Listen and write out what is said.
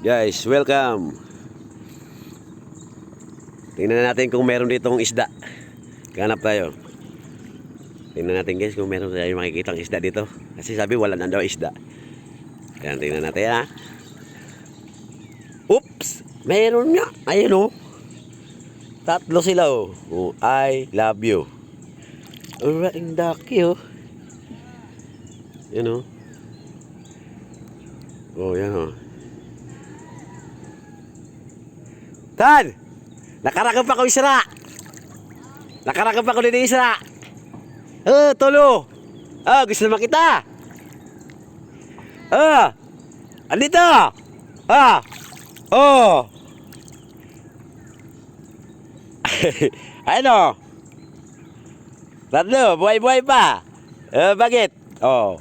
Guys, welcome. Tingnan natin kung meron ditong isda. Ganap tayo. Tingnan natin guys kung meron tayo makikitang isda dito. Kasi sabi wala na daw isda. Yan, tingnan natin ha. Oops! Meron nga. Ayun oh. Tatlo sila oh. Oh, I love you. Uraing daki oh. Yan oh. Oh, yan oh. Tan! Nakarakap ako isra! Nakarakap ako din isra! Oh, tolo! Ah, gusto na makita! Ah! Andito! Ah! Oh! Ano? Tatlo, buhay-buhay pa! Bakit? Oh.